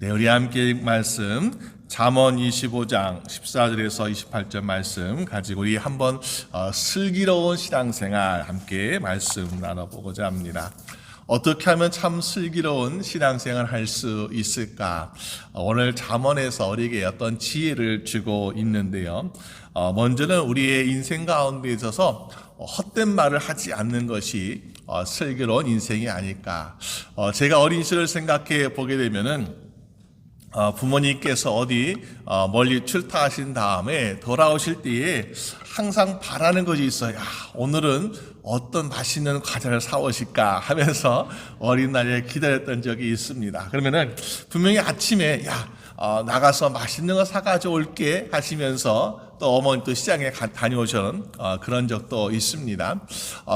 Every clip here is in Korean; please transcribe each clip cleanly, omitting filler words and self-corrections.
네, 우리 함께 말씀 잠언 25장 14절에서 28절 말씀 가지고 우리 한번 슬기로운 신앙생활 함께 말씀 나눠보고자 합니다. 어떻게 하면 참 슬기로운 신앙생활 할 수 있을까? 오늘 잠언에서 우리에게 어떤 지혜를 주고 있는데요. 먼저는 우리의 인생 가운데 있어서 헛된 말을 하지 않는 것이 슬기로운 인생이 아닐까. 제가 어린 시절을 생각해 보게 되면은 부모님께서 어디 멀리 출타하신 다음에 돌아오실 때에 항상 바라는 것이 있어요. 오늘은 어떤 맛있는 과자를 사오실까 하면서 어린 날에 기다렸던 적이 있습니다. 그러면은 분명히 아침에 나가서 맛있는 거 사가지고 올게 하시면서 또 어머니 또 시장에 다녀오신 그런 적도 있습니다.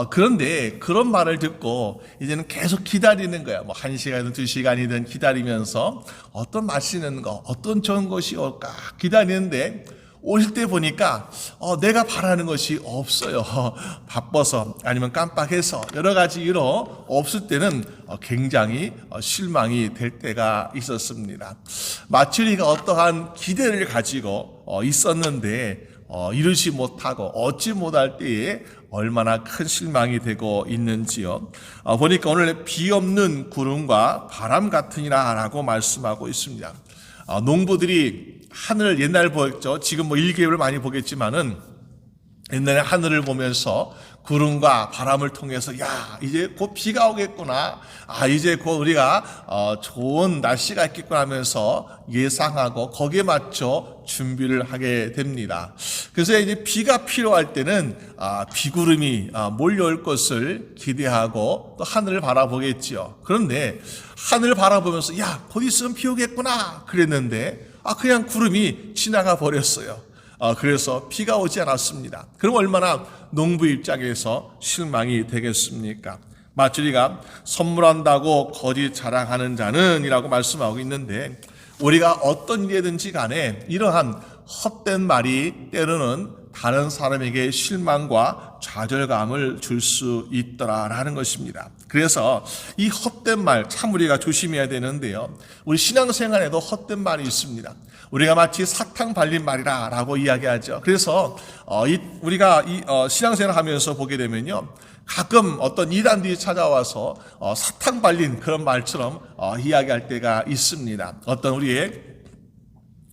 그런데 그런 말을 듣고 이제는 계속 기다리는 거야. 1시간이든 2시간이든 기다리면서 어떤 맛있는 거, 어떤 좋은 것이 올까 기다리는데 오실 때 보니까 내가 바라는 것이 없어요. 바빠서 아니면 깜빡해서 여러 가지 이유로 없을 때는 굉장히 실망이 될 때가 있었습니다. 마치 우리가 어떠한 기대를 가지고 있었는데 이루지 못하고 얻지 못할 때에 얼마나 큰 실망이 되고 있는지요. 보니까 오늘 비 없는 구름과 바람 같으니라 라고 말씀하고 있습니다. 농부들이 하늘을 옛날 보였죠. 지금 일개를 많이 보겠지만은 옛날에 하늘을 보면서 구름과 바람을 통해서 이제 곧 비가 오겠구나. 이제 곧 우리가 좋은 날씨가 있겠구나 하면서 예상하고 거기에 맞춰 준비를 하게 됩니다. 그래서 이제 비가 필요할 때는 비구름이 몰려올 것을 기대하고 또 하늘을 바라보겠지요. 그런데 하늘을 바라보면서 곧 있으면 비 오겠구나 그랬는데 그냥 구름이 지나가 버렸어요. 그래서 비가 오지 않았습니다. 그럼 얼마나 농부 입장에서 실망이 되겠습니까? 마치 우리가 선물한다고 거짓 자랑하는 자는 이라고 말씀하고 있는데 우리가 어떤 일이든지 간에 이러한 헛된 말이 때로는 다른 사람에게 실망과 좌절감을 줄 수 있더라라는 것입니다. 그래서 이 헛된 말 참 우리가 조심해야 되는데요. 우리 신앙생활에도 헛된 말이 있습니다. 우리가 마치 사탕 발린 말이라고 이야기하죠. 그래서 우리가 신앙생활 하면서 보게 되면요. 가끔 어떤 이단들이 찾아와서 사탕 발린 그런 말처럼 이야기할 때가 있습니다. 어떤 우리의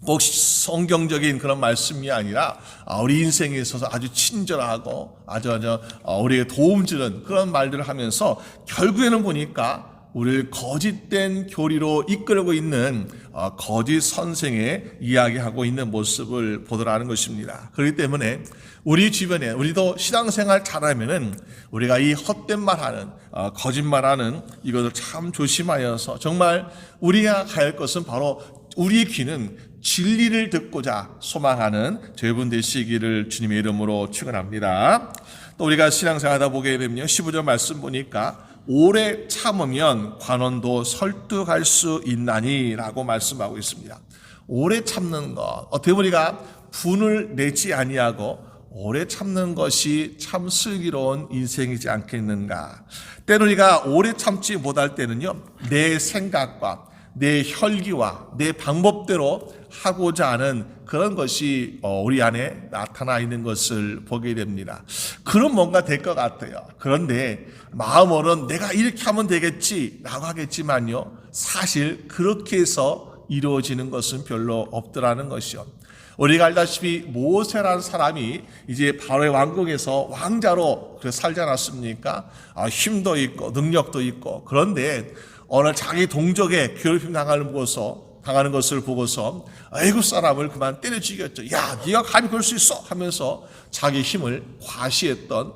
꼭 성경적인 그런 말씀이 아니라 우리 인생에 있어서 아주 친절하고 아주 우리에게 도움 주는 그런 말들을 하면서 결국에는 보니까 우리를 거짓된 교리로 이끌고 있는 거짓 선생의 이야기하고 있는 모습을 보더라는 것입니다. 그렇기 때문에 우리 주변에 우리도 신앙생활 잘하면은 우리가 이 헛된 말하는 거짓말하는 이것을 참 조심하여서 정말 우리가 가야 할 것은 바로 우리의 귀는 진리를 듣고자 소망하는 저희분 되시기를 주님의 이름으로 축원합니다. 또 우리가 신앙생활하다 보게 되면요. 15절 말씀 보니까 오래 참으면 관원도 설득할 수 있나니라고 말씀하고 있습니다. 오래 참는 것, 어떻게 우리가 분을 내지 아니하고 오래 참는 것이 참 슬기로운 인생이지 않겠는가. 때로 우리가 오래 참지 못할 때는요, 내 생각과 내 혈기와 내 방법대로 하고자 하는 그런 것이 우리 안에 나타나 있는 것을 보게 됩니다. 그럼 뭔가 될 것 같아요. 그런데 마음으로는 내가 이렇게 하면 되겠지라고 하겠지만요. 사실 그렇게 해서 이루어지는 것은 별로 없더라는 것이요. 우리가 알다시피 모세라는 사람이 이제 바로의 왕국에서 왕자로 살지 않았습니까? 힘도 있고 능력도 있고. 그런데 어느 자기 동족의 괴롭힘 당하는 것을 보고서 애굽 사람을 그만 때려 죽였죠. 네가 감히 그럴 수 있어 하면서 자기 힘을 과시했던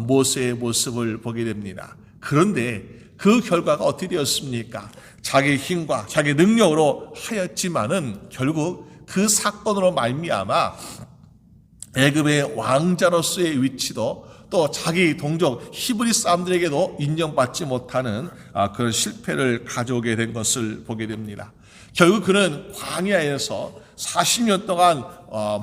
모세의 모습을 보게 됩니다. 그런데 그 결과가 어떻게 되었습니까? 자기 힘과 자기 능력으로 하였지만은 결국 그 사건으로 말미암아 애굽의 왕자로서의 위치도 또 자기 동족 히브리 사람들에게도 인정받지 못하는 그런 실패를 가져오게 된 것을 보게 됩니다. 결국 그는 광야에서 40년 동안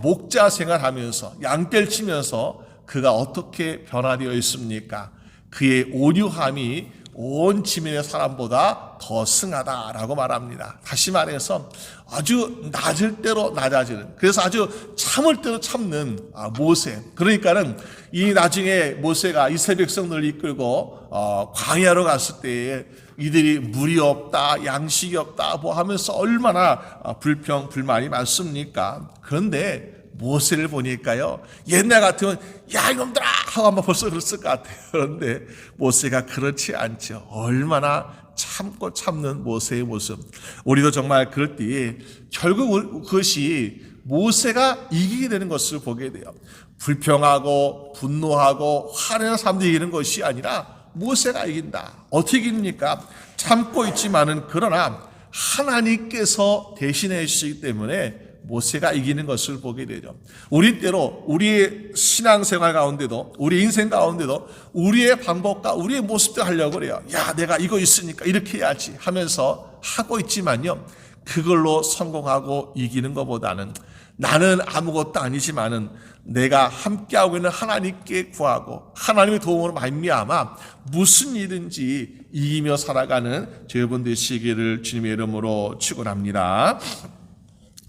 목자 생활하면서 양떼를 치면서 그가 어떻게 변화되어 있습니까? 그의 온유함이 온 지면의 사람보다 더 승하다라고 말합니다. 다시 말해서 아주 낮을 대로 낮아지는, 그래서 아주 참을 대로 참는 모세. 그러니까는 이 나중에 모세가 이스라엘 백성들을 이끌고 광야로 갔을 때에 이들이 물이 없다, 양식이 없다 뭐 하면서 얼마나 불평불만이 많습니까? 그런데 모세를 보니까요, 옛날 같으면 야 이놈들아 하고 아마 벌써 그랬을 것 같아요. 그런데 모세가 그렇지 않죠. 얼마나 참고 참는 모세의 모습. 우리도 정말 그럴 때 결국 그것이 모세가 이기게 되는 것을 보게 돼요. 불평하고 분노하고 화내는 사람들이 이기는 것이 아니라 모세가 이긴다. 어떻게 이깁니까? 참고 있지만은 그러나 하나님께서 대신해 주시기 때문에 모세가 이기는 것을 보게 되죠. 우리 때로 우리의 신앙생활 가운데도, 우리 인생 가운데도 우리의 방법과 우리의 모습도 하려고 그래요. 야, 내가 이거 있으니까 이렇게 해야지 하면서 하고 있지만요, 그걸로 성공하고 이기는 것보다는 나는 아무것도 아니지만은 내가 함께하고 있는 하나님께 구하고 하나님의 도움으로 말미암아 무슨 일든지 이기며 살아가는 여러분 되시기를 주님의 이름으로 축원합니다.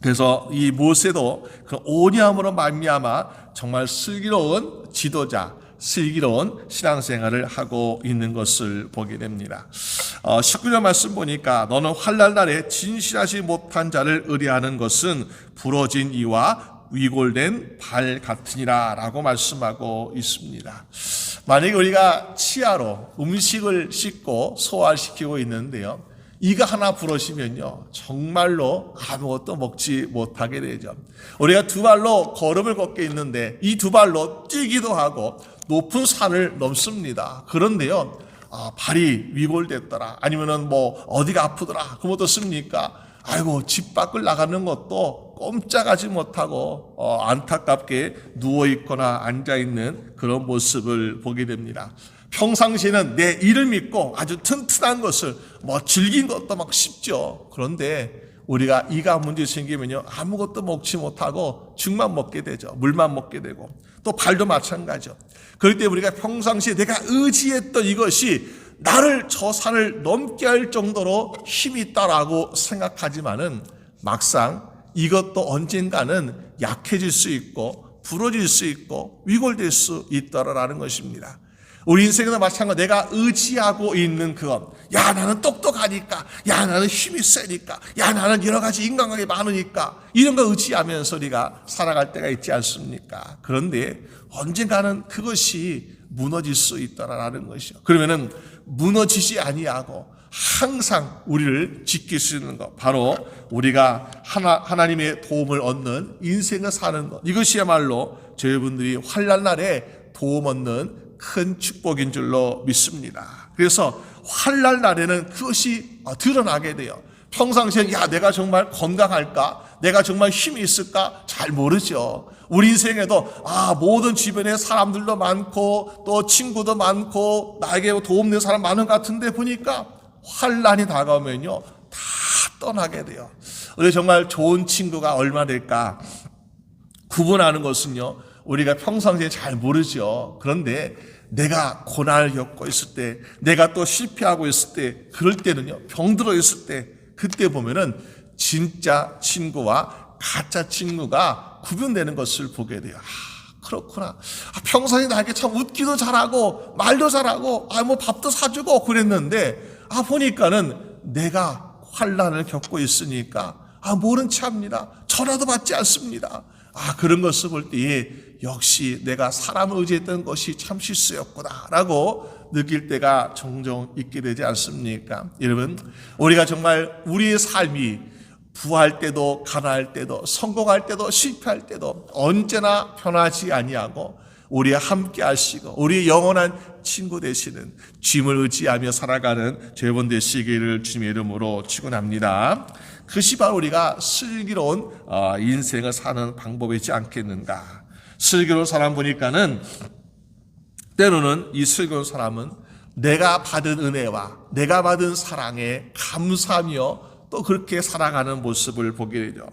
그래서 이 모세도 그 온유함으로 말미암아 정말 슬기로운 지도자, 슬기로운 신앙생활을 하고 있는 것을 보게 됩니다. 19절 말씀 보니까 너는 환난 날에 진실하지 못한 자를 의뢰하는 것은 부러진 이와 위골된 발 같으니라 라고 말씀하고 있습니다. 만약에 우리가 치아로 음식을 씻고 소화시키고 있는데요, 이가 하나 부러지면요, 정말로 아무것도 먹지 못하게 되죠. 우리가 두 발로 걸음을 걷게 있는데 이 두 발로 뛰기도 하고 높은 산을 넘습니다. 그런데요, 발이 위골됐더라, 아니면은 뭐 어디가 아프더라, 그럼 어떻습니까? 아이고, 집 밖을 나가는 것도 꼼짝하지 못하고 안타깝게 누워있거나 앉아있는 그런 모습을 보게 됩니다. 평상시에는 내 일을 믿고 아주 튼튼한 것을 즐긴 것도 막 쉽죠. 그런데 우리가 이가 문제 생기면요, 아무것도 먹지 못하고 죽만 먹게 되죠. 물만 먹게 되고, 또 발도 마찬가지죠. 그럴 때 우리가 평상시에 내가 의지했던 이것이 나를 저 산을 넘게 할 정도로 힘이 있다라고 생각하지만은 막상 이것도 언젠가는 약해질 수 있고 부러질 수 있고 위골될 수 있다라는 것입니다. 우리 인생에도 마찬가지로 내가 의지하고 있는 그것, 야 나는 똑똑하니까, 야 나는 힘이 세니까, 야 나는 여러 가지 인간관계 많으니까, 이런 거 의지하면서 우리가 살아갈 때가 있지 않습니까? 그런데 언젠가는 그것이 무너질 수 있다라는 것이죠. 그러면은 무너지지 아니하고 항상 우리를 지킬 수 있는 것, 바로 우리가 하나님의 도움을 얻는 인생을 사는 것, 이것이야말로 저희분들이 환난 날에 도움 얻는 큰 축복인 줄로 믿습니다. 그래서 환난 날에는 그것이 드러나게 돼요. 평상시에 야 내가 정말 건강할까? 내가 정말 힘이 있을까? 잘 모르죠. 우리 인생에도 모든 주변에 사람들도 많고 또 친구도 많고 나에게 도움되는 사람 많은 것 같은데 보니까 환난이 다가오면요 다 떠나게 돼요. 우리 정말 좋은 친구가 얼마 될까 구분하는 것은요, 우리가 평상시에 잘 모르죠. 그런데 내가 고난을 겪고 있을 때, 내가 또 실패하고 있을 때, 그럴 때는요, 병들어 있을 때, 그때 보면은 진짜 친구와 가짜 친구가 구분되는 것을 보게 돼요. 그렇구나. 평소에 나에게 참 웃기도 잘하고 말도 잘하고 뭐 밥도 사주고 그랬는데 보니까는 내가 환난을 겪고 있으니까 모른 체 합니다. 전화도 받지 않습니다. 그런 것을 볼 때에 역시 내가 사람을 의지했던 것이 참 실수였구나 라고 느낄 때가 종종 있게 되지 않습니까? 여러분, 우리가 정말 우리의 삶이 부할 때도 가난할 때도 성공할 때도 실패할 때도 언제나 변하지 아니하고 우리와 함께 하시고 우리의 영원한 친구 되시는 주님을 의지하며 살아가는 여러분 되시기를 주님의 이름으로 축원합니다. 그것이 바로 우리가 슬기로운 인생을 사는 방법이지 않겠는가. 슬기로운 사람 보니까는 때로는 이 슬기로운 사람은 내가 받은 은혜와 내가 받은 사랑에 감사하며 또 그렇게 살아가는 모습을 보게 되죠.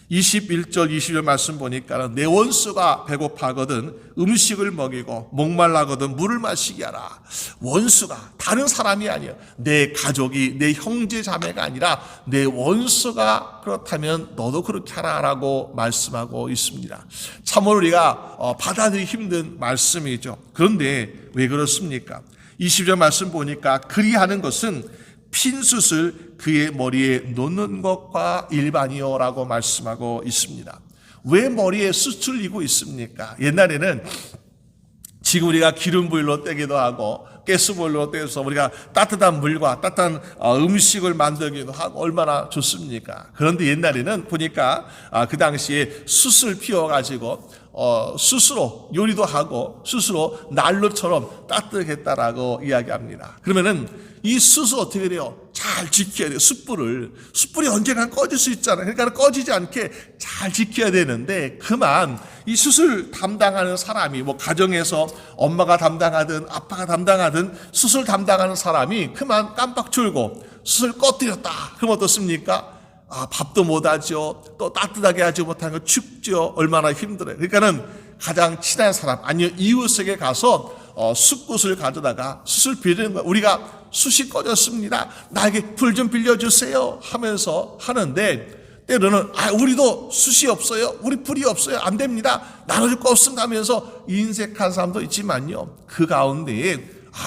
21절 22절 말씀 보니까 내 원수가 배고파거든 음식을 먹이고 목말라거든 물을 마시게 하라. 원수가 다른 사람이 아니에요. 내 가족이, 내 형제 자매가 아니라 내 원수가 그렇다면 너도 그렇게 하라라고 말씀하고 있습니다. 참으로 우리가 받아들이기 힘든 말씀이죠. 그런데 왜 그렇습니까? 20절 말씀 보니까 그리하는 것은 핀숯을 그의 머리에 놓는 것과 일반이요라고 말씀하고 있습니다. 왜 머리에 숯을 이고 있습니까? 옛날에는 지금 우리가 기름보일러 떼기도 하고 가스보일러로 떼서 우리가 따뜻한 물과 따뜻한 음식을 만들기도 하고 얼마나 좋습니까? 그런데 옛날에는 보니까 그 당시에 숯을 피워가지고 숯으로 요리도 하고 숯으로 난로처럼 따뜻했다라고 이야기합니다. 그러면은 이 숯을 어떻게 돼요? 잘 지켜야 돼요. 숯불이 언젠간 꺼질 수 있잖아요. 그러니까 꺼지지 않게 잘 지켜야 되는데 그만 이 숯을 담당하는 사람이 가정에서 엄마가 담당하든 아빠가 담당하든 숯을 담당하는 사람이 그만 깜빡 졸고 숯을 꺼뜨렸다. 그럼 어떻습니까? 밥도 못하죠. 또 따뜻하게 하지 못하는 거 춥죠. 얼마나 힘들어요. 그러니까는 가장 친한 사람 아니면 이웃에게 가서 숯굿을 가져다가 숯을 빌리는 거야. 우리가 숯이 꺼졌습니다. 나에게 불 좀 빌려주세요 하면서 하는데 때로는 우리도 숯이 없어요. 우리 불이 없어요. 안 됩니다. 나눠줄 거 없습니다 하면서 인색한 사람도 있지만요. 그 가운데에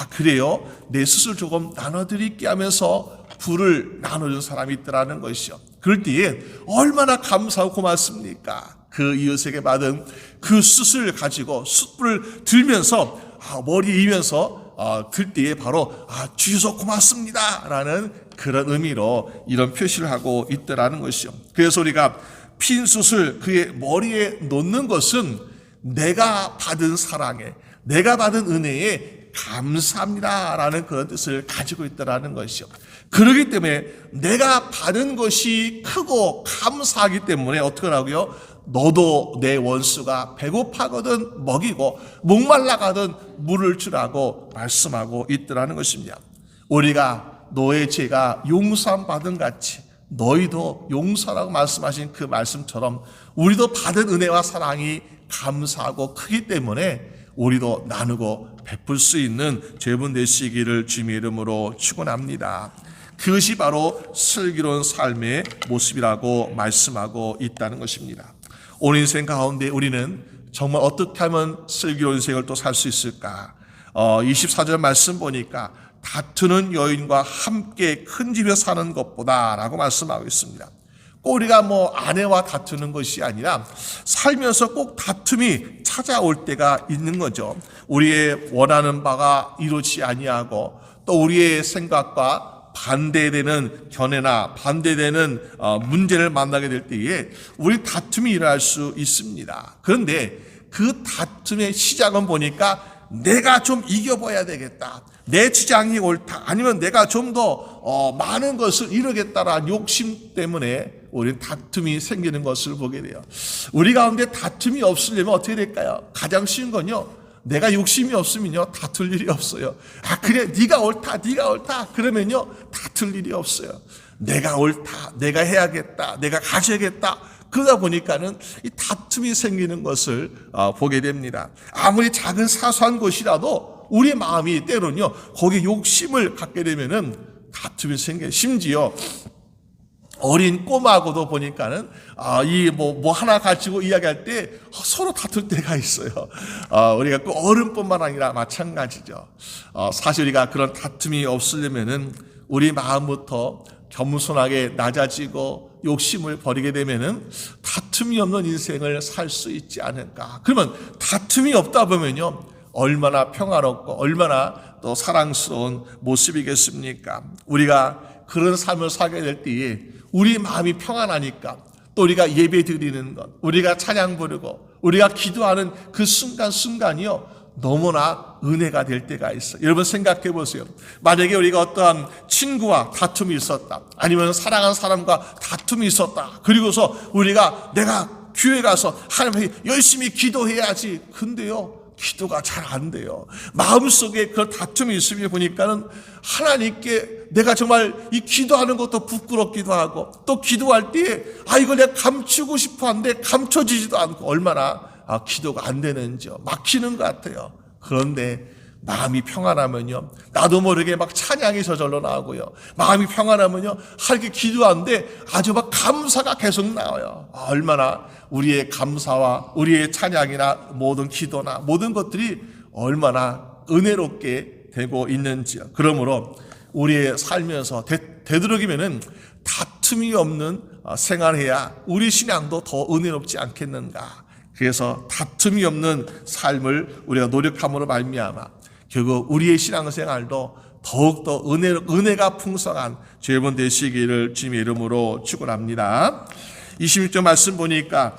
그래요? 내 숯을 조금 나눠드릴게 하면서 불을 나눠준 사람이 있더라는 것이죠. 그럴 때에 얼마나 감사하고 고맙습니까? 그 이웃에게 받은 그 숯을 가지고 숯불을 들면서 머리에 이면서 들 때에 바로 주셔서 고맙습니다 라는 그런 의미로 이런 표시를 하고 있더라는 것이죠. 그래서 우리가 핀 숯을 그의 머리에 놓는 것은 내가 받은 사랑에 내가 받은 은혜에 감사합니다라는 그런 뜻을 가지고 있다라는 것이죠. 그렇기 때문에 내가 받은 것이 크고 감사하기 때문에 어떻게 하라고요? 너도 내 원수가 배고파거든 먹이고 목말라가든 물을 주라고 말씀하고 있더라는 것입니다. 우리가 너의 죄가 용서받은 같이 너희도 용서라고 말씀하신 그 말씀처럼 우리도 받은 은혜와 사랑이 감사하고 크기 때문에 우리도 나누고 베풀 수 있는 죄분 되시기를 주님의 이름으로 축원합니다. 그것이 바로 슬기로운 삶의 모습이라고 말씀하고 있다는 것입니다. 오늘 인생 가운데 우리는 정말 어떻게 하면 슬기로운 인생을 또 살 수 있을까? 24절 말씀 보니까 다투는 여인과 함께 큰 집에 사는 것보다 라고 말씀하고 있습니다. 꼭 우리가 아내와 다투는 것이 아니라 살면서 꼭 다툼이 찾아올 때가 있는 거죠. 우리의 원하는 바가 이루지 아니하고 또 우리의 생각과 반대되는 견해나 반대되는 문제를 만나게 될 때에 우리 다툼이 일어날 수 있습니다. 그런데 그 다툼의 시작은 보니까 내가 좀 이겨봐야 되겠다. 내 주장이 옳다. 아니면 내가 좀 더 많은 것을 이루겠다라는 욕심 때문에 우리는 다툼이 생기는 것을 보게 돼요. 우리 가운데 다툼이 없으려면 어떻게 될까요? 가장 쉬운 건요. 내가 욕심이 없으면요 다툴 일이 없어요. 그래 네가 옳다 그러면요 다툴 일이 없어요. 내가 옳다, 내가 해야겠다, 내가 가져야겠다. 그러다 보니까는 이 다툼이 생기는 것을 보게 됩니다. 아무리 작은 사소한 것이라도 우리 마음이 때로는요 거기에 욕심을 갖게 되면은 다툼이 생겨요. 심지어 어린 꼬마하고도 보니까는 뭐 하나 가지고 이야기할 때 서로 다툴 때가 있어요. 우리가 그 어른뿐만 아니라 마찬가지죠. 사실 우리가 그런 다툼이 없으려면은 우리 마음부터 겸손하게 낮아지고 욕심을 버리게 되면은 다툼이 없는 인생을 살 수 있지 않을까. 그러면 다툼이 없다 보면요 얼마나 평화롭고 얼마나 또 사랑스러운 모습이겠습니까? 우리가 그런 삶을 살게 될 때에 우리 마음이 평안하니까 또 우리가 예배 드리는 것, 우리가 찬양 부르고 우리가 기도하는 그 순간순간이요 너무나 은혜가 될 때가 있어요. 여러분 생각해 보세요. 만약에 우리가 어떠한 친구와 다툼이 있었다, 아니면 사랑하는 사람과 다툼이 있었다, 그리고서 내가 교회 가서 하나님께 열심히 기도해야지. 근데요 기도가 잘 안 돼요. 마음속에 그 다툼이 있으면 보니까는 하나님께 내가 정말 이 기도하는 것도 부끄럽기도 하고, 또 기도할 때에 이걸 내가 감추고 싶어 하는데 감춰지지도 않고, 얼마나 기도가 안 되는지요. 막히는 것 같아요. 그런데 마음이 평안하면요, 나도 모르게 막 찬양이 저절로 나오고요, 마음이 평안하면요, 이렇게 기도하는데 아주 막 감사가 계속 나와요. 얼마나 우리의 감사와 우리의 찬양이나 모든 기도나 모든 것들이 얼마나 은혜롭게 되고 있는지요. 그러므로 우리의 살면서 되도록이면은 다툼이 없는 생활해야 우리 신앙도 더 은혜롭지 않겠는가. 그래서 다툼이 없는 삶을 우리가 노력함으로 말미암아 결국 우리의 신앙생활도 더욱더 은혜가 풍성한 죄본 되시기를 주님의 이름으로 축원합니다. 26절 말씀 보니까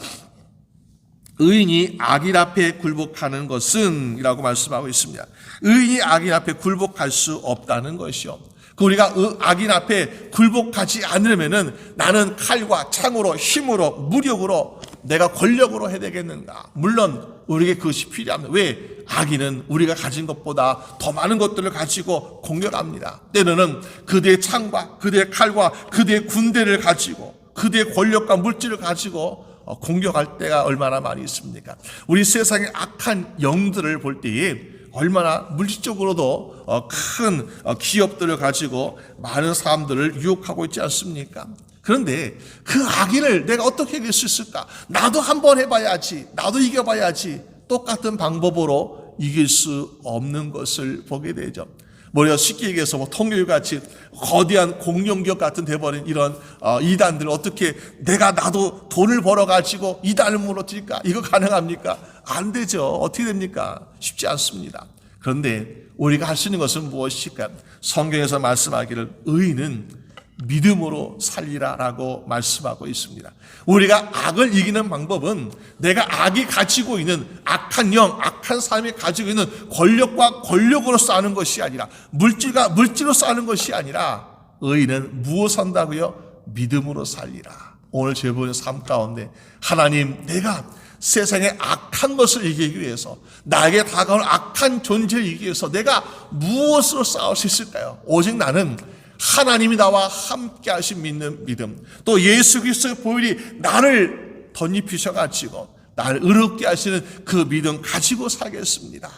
의인이 악인 앞에 굴복하는 것은 이라고 말씀하고 있습니다. 의인이 악인 앞에 굴복할 수 없다는 것이요. 우리가 악인 앞에 굴복하지 않으면은 나는 칼과 창으로 힘으로 무력으로 내가 권력으로 해야 되겠는가? 물론 우리에게 그것이 필요합니다. 왜? 악인은 우리가 가진 것보다 더 많은 것들을 가지고 공격합니다. 때로는 그대의 창과 그대의 칼과 그대의 군대를 가지고 그대의 권력과 물질을 가지고 공격할 때가 얼마나 많이 있습니까? 우리 세상의 악한 영들을 볼 때에 얼마나 물질적으로도 큰 기업들을 가지고 많은 사람들을 유혹하고 있지 않습니까? 그런데 그 악인을 내가 어떻게 이길 수 있을까? 나도 한번 해봐야지, 나도 이겨봐야지. 똑같은 방법으로 이길 수 없는 것을 보게 되죠. 뭐냐, 쉽게 얘기해서 통일같이 거대한 공룡격 같은 돼버린 이런 이단들, 어떻게 나도 돈을 벌어가지고 이단을 무너뜨릴까? 이거 가능합니까? 안 되죠. 어떻게 됩니까? 쉽지 않습니다. 그런데 우리가 할 수 있는 것은 무엇일까? 성경에서 말씀하기를 의인은 믿음으로 살리라라고 말씀하고 있습니다. 우리가 악을 이기는 방법은 내가 악이 가지고 있는 악한 영, 악한 삶이 가지고 있는 권력과 권력으로 싸우는 것이 아니라, 물질로 싸우는 것이 아니라, 의인은 무엇 한다고요? 믿음으로 살리라. 오늘 제보의 삶 가운데 하나님, 내가 세상의 악한 것을 이기기 위해서, 나에게 다가올 악한 존재를 이기기 위해서 내가 무엇으로 싸울 수 있을까요? 오직 나는 하나님이 나와 함께 하신 믿는 믿음, 또 예수 그리스도의 보혈이 나를 덧입히셔가지고 나를 의롭게 하시는 그 믿음 가지고 살겠습니다.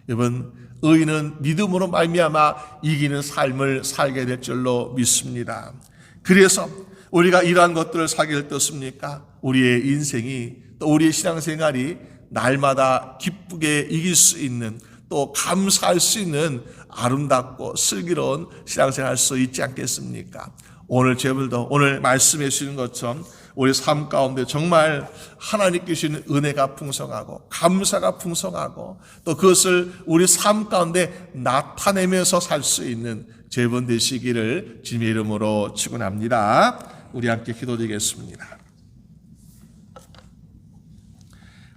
여러분, 의인은 믿음으로 말미암아 이기는 삶을 살게 될 줄로 믿습니다. 그래서 우리가 이러한 것들을 살게 될 때 어떻습니까? 우리의 인생이, 또 우리의 신앙생활이 날마다 기쁘게 이길 수 있는, 또 감사할 수 있는 아름답고 슬기로운 신앙생활 할 수 있지 않겠습니까? 오늘 제물도 오늘 말씀해 주시는 것처럼 우리 삶 가운데 정말 하나님께 주시는 은혜가 풍성하고 감사가 풍성하고, 또 그것을 우리 삶 가운데 나타내면서 살 수 있는 제본 되시기를 주님의 이름으로 축원합니다. 우리 함께 기도드리겠습니다.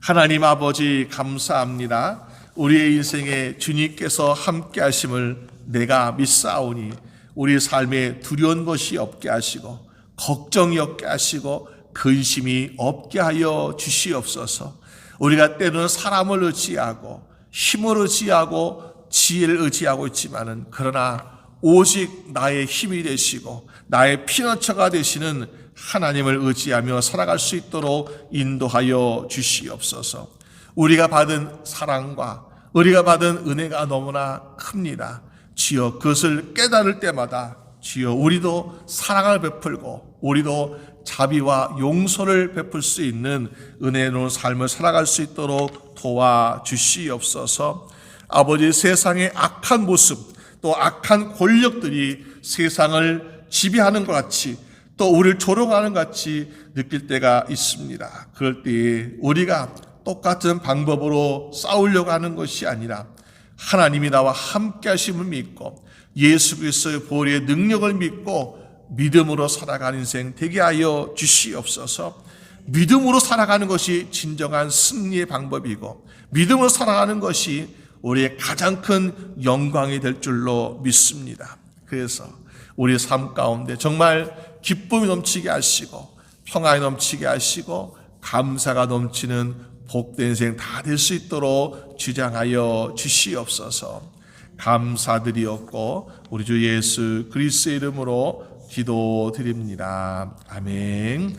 하나님 아버지, 감사합니다. 우리의 인생에 주님께서 함께 하심을 내가 믿사오니 우리 삶에 두려운 것이 없게 하시고 걱정이 없게 하시고 근심이 없게 하여 주시옵소서. 우리가 때로는 사람을 의지하고 힘을 의지하고 지혜를 의지하고 있지만은, 그러나 오직 나의 힘이 되시고 나의 피난처가 되시는 하나님을 의지하며 살아갈 수 있도록 인도하여 주시옵소서. 우리가 받은 사랑과 우리가 받은 은혜가 너무나 큽니다. 주여, 그것을 깨달을 때마다 주여 우리도 사랑을 베풀고 우리도 자비와 용서를 베풀 수 있는 은혜로운 삶을 살아갈 수 있도록 도와주시옵소서. 아버지, 세상의 악한 모습, 또 악한 권력들이 세상을 지배하는 것 같이, 또 우리를 조롱하는 것 같이 느낄 때가 있습니다. 그럴 때에 우리가 똑같은 방법으로 싸우려고 하는 것이 아니라 하나님이 나와 함께 하심을 믿고 예수 그리스도의 보혈의 능력을 믿고 믿음으로 살아가는 인생 되게 하여 주시옵소서. 믿음으로 살아가는 것이 진정한 승리의 방법이고, 믿음으로 살아가는 것이 우리의 가장 큰 영광이 될 줄로 믿습니다. 그래서 우리 삶 가운데 정말 기쁨이 넘치게 하시고 평안이 넘치게 하시고 감사가 넘치는 복된 생 다 될 수 있도록 주장하여 주시옵소서. 감사드리옵고 우리 주 예수 그리스도의 이름으로 기도드립니다. 아멘.